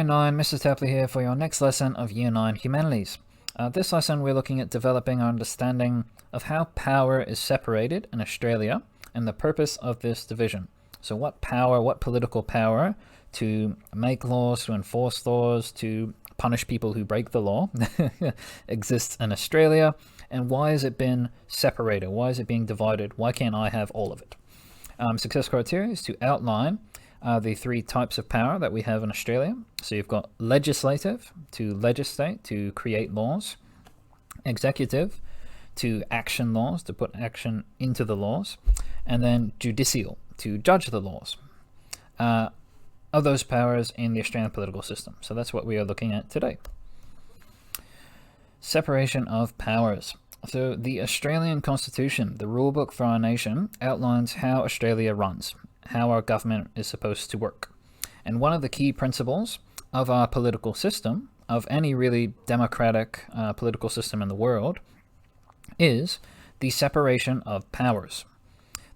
Day 9, Mr. Tapley here for your next lesson of Year 9 Humanities. This lesson we're looking at developing our understanding of how power is separated in Australia and the purpose of this division. So what power, what political power to make laws, to enforce laws, to punish people who break the law exists in Australia, and why has it been separated? Why is it being divided? Why can't I have all of it? Success criteria is to outline the three types of power that we have in Australia. So you've got legislative, to legislate, to create laws; executive, to action laws, to put action into the laws; and then judicial, to judge the laws of those powers in the Australian political system. So that's what we are looking at today. Separation of powers. So the Australian Constitution, the rulebook for our nation, outlines how Australia runs, how our government is supposed to work. And one of the key principles of our political system, of any really democratic political system in the world, is the separation of powers.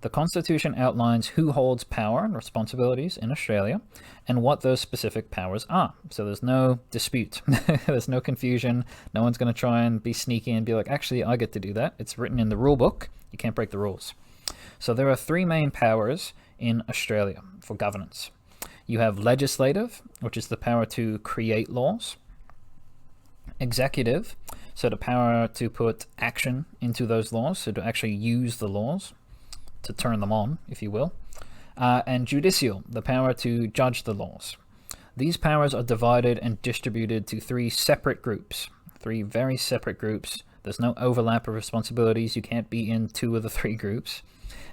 The Constitution outlines who holds power and responsibilities in Australia and what those specific powers are. So there's no dispute. There's no confusion. No one's going to try and be sneaky and be like, actually, I get to do that. It's written in the rule book. You can't break the rules. So there are three main powers in Australia for governance. You have legislative, which is the power to create laws; executive, so the power to put action into those laws, so to actually use the laws, to turn them on, if you will; and judicial, the power to judge the laws. These powers are divided and distributed to three separate groups, three very separate groups. There's no overlap of responsibilities. You can't be in two of the three groups.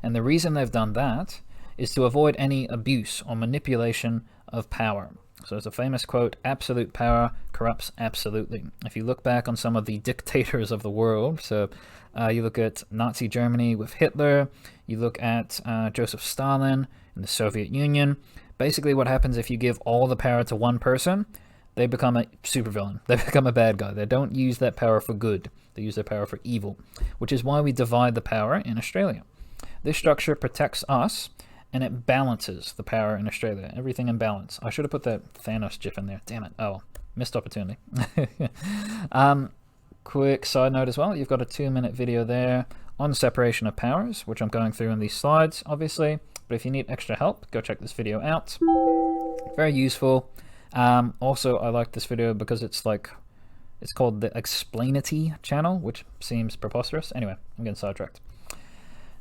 And the reason they've done that is to avoid any abuse or manipulation of power. So there's a famous quote, "Absolute power corrupts absolutely." If you look back on some of the dictators of the world, so you look at Nazi Germany with Hitler, you look at Joseph Stalin in the Soviet Union, basically what happens if you give all the power to one person, they become a supervillain. They become a bad guy. They don't use that power for good. They use their power for evil, which is why we divide the power in Australia. This structure protects us, and it balances the power in Australia. Everything in balance. I should have put that Thanos gif in there. Damn it. Oh, missed opportunity. Quick side note as well. You've got a 2-minute video there on separation of powers, which I'm going through in these slides, obviously. But if you need extra help, go check this video out. Very useful. Also, I like this video because it's called the Explainity channel, which seems preposterous. Anyway, I'm getting sidetracked.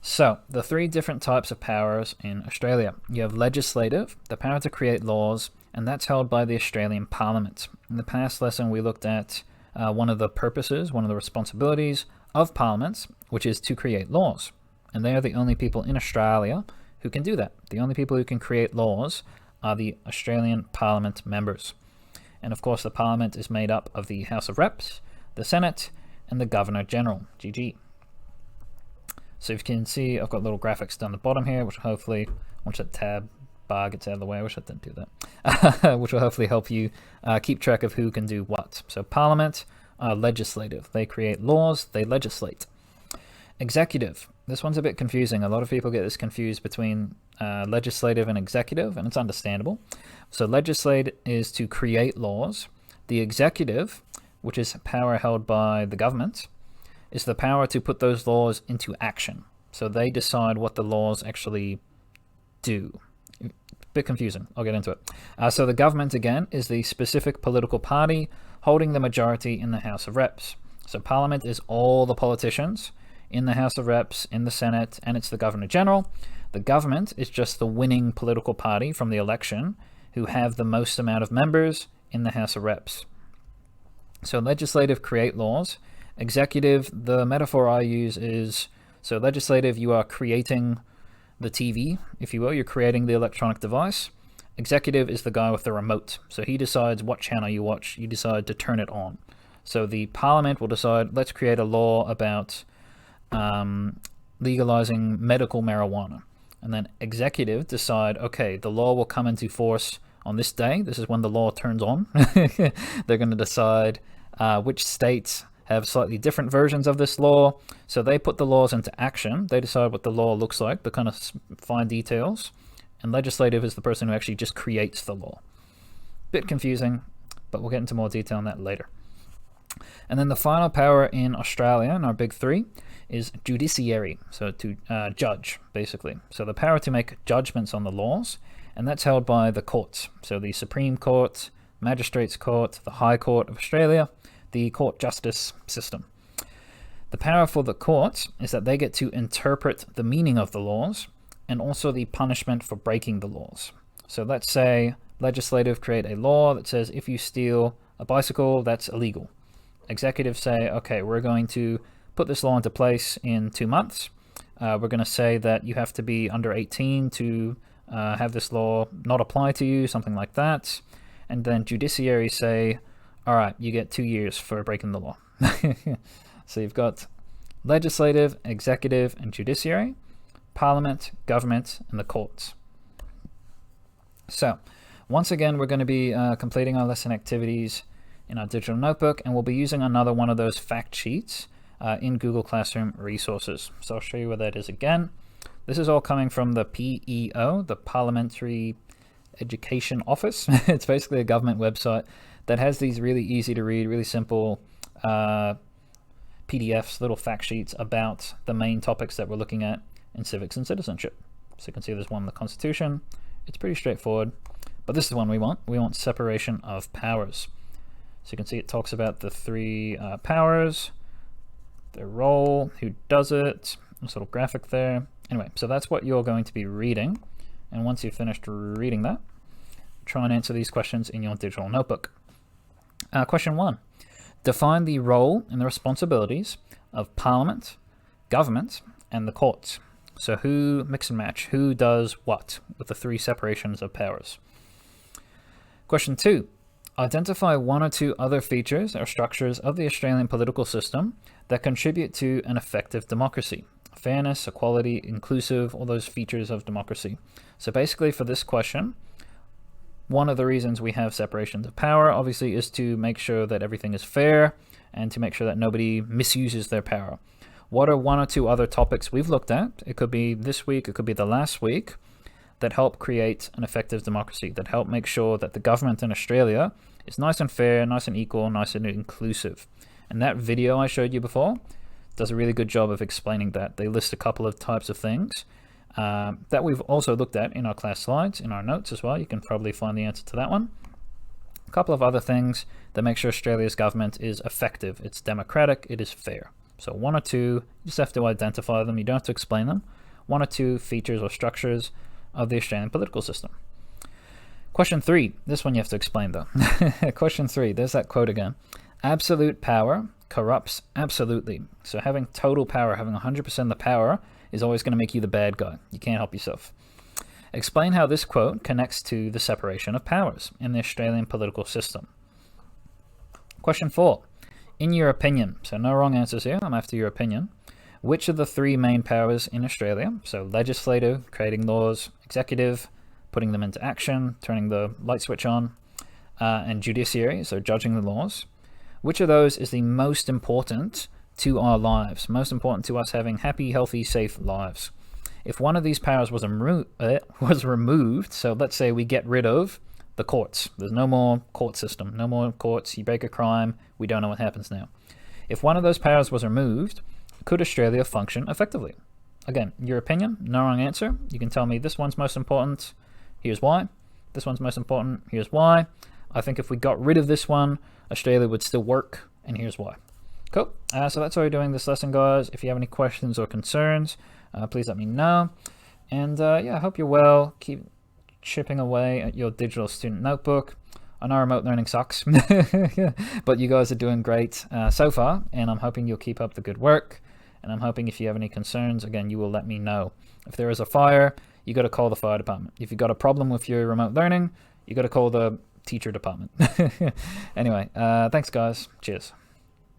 So, the three different types of powers in Australia. You have legislative, the power to create laws, and that's held by the Australian Parliament. In the past lesson, we looked at one of the purposes, one of the responsibilities of parliaments, which is to create laws. And they are the only people in Australia who can do that. The only people who can create laws are the Australian Parliament members. And of course, the Parliament is made up of the House of Reps, the Senate, and the Governor-General, GG. So if you can see, I've got little graphics down the bottom here, which hopefully, once that tab bar gets out of the way, I wish I didn't do that, which will hopefully help you keep track of who can do what. So Parliament are legislative. They create laws, they legislate. Executive. This one's a bit confusing. A lot of people get this confused between legislative and executive, and it's understandable. So legislate is to create laws. The executive, which is power held by the government, is the power to put those laws into action. So they decide what the laws actually do. Bit confusing. I'll get into it. So the government, again, is the specific political party holding the majority in the House of Reps. So Parliament is all the politicians in the House of Reps, in the Senate, and it's the Governor-General. The government is just the winning political party from the election who have the most amount of members in the House of Reps. So legislative create laws. Executive, the metaphor I use is, so legislative, you are creating the TV, if you will. You're creating the electronic device. Executive is the guy with the remote. So he decides what channel you watch. You decide to turn it on. So the Parliament will decide, let's create a law about legalizing medical marijuana. And then executive decide, okay, the law will come into force on this day. This is when the law turns on. They're going to decide which states have slightly different versions of this law. So they put the laws into action. They decide what the law looks like, the kind of fine details. And legislative is the person who actually just creates the law. Bit confusing, but we'll get into more detail on that later. And then the final power in Australia, in our big three, is judiciary, so to judge, basically. So the power to make judgments on the laws, and that's held by the courts. So the Supreme Court, Magistrates Court, the High Court of Australia, the court justice system. The power for the courts is that they get to interpret the meaning of the laws and also the punishment for breaking the laws. So let's say legislative create a law that says if you steal a bicycle, that's illegal. Executives say, okay, we're going to put this law into place in 2 months. We're going to say that you have to be under 18 to have this law not apply to you, something like that. And then judiciary say, all right, you get 2 years for breaking the law. So you've got legislative, executive, and judiciary, parliament, government, and the courts. So once again, we're going to be completing our lesson activities in our digital notebook, and we'll be using another one of those fact sheets in Google Classroom resources. So I'll show you where that is again. This is all coming from the PEO, the Parliamentary Education Office. It's basically a government website that has these really easy to read, really simple PDFs, little fact sheets about the main topics that we're looking at in civics and citizenship. So you can see there's one in the Constitution. It's pretty straightforward, but this is the one we want. We want separation of powers. So you can see it talks about the three powers, their role, who does it, a sort of graphic there. Anyway, so that's what you're going to be reading. And once you've finished reading that, try and answer these questions in your digital notebook. Question 1. Define the role and the responsibilities of Parliament, government, and the courts. So who, mix and match, who does what with the three separations of powers? Question 2. Identify one or two other features or structures of the Australian political system that contribute to an effective democracy. Fairness, equality, inclusive, all those features of democracy. So basically for this question, one of the reasons we have separations of power, obviously, is to make sure that everything is fair and to make sure that nobody misuses their power. What are one or two other topics we've looked at? It could be this week, it could be the last week, that help create an effective democracy, that help make sure that the government in Australia is nice and fair, nice and equal, nice and inclusive. And that video I showed you before does a really good job of explaining that. They list a couple of types of things that we've also looked at in our class slides, in our notes as well. You can probably find the answer to that one. A couple of other things that make sure Australia's government is effective. It's democratic, it is fair. So one or two, you just have to identify them. You don't have to explain them. One or two features or structures of the Australian political system. Question 3, this one you have to explain though. Question 3, there's that quote again. Absolute power corrupts absolutely. So having total power, having 100% of the power is always going to make you the bad guy. You can't help yourself. Explain how this quote connects to the separation of powers in the Australian political system. Question 4, in your opinion, so no wrong answers here, I'm after your opinion, which of the three main powers in Australia, so legislative, creating laws, executive, putting them into action, turning the light switch on, and judiciary, so judging the laws, which of those is the most important to our lives, most important to us having happy, healthy, safe lives? If one of these powers was removed, so let's say we get rid of the courts, there's no more court system, no more courts, you break a crime, we don't know what happens now. If one of those powers was removed, could Australia function effectively? Again, your opinion, no wrong answer. You can tell me this one's most important, here's why. This one's most important, here's why. I think if we got rid of this one, Australia would still work, and here's why. Cool. So that's all we're doing this lesson, guys. If you have any questions or concerns, please let me know. And yeah, I hope you're well. Keep chipping away at your digital student notebook. I know remote learning sucks, but you guys are doing great so far, and I'm hoping you'll keep up the good work. And I'm hoping if you have any concerns, again, you will let me know. If there is a fire, you got to call the fire department. If you've got a problem with your remote learning, you got to call the teacher department. Anyway, thanks, guys. Cheers.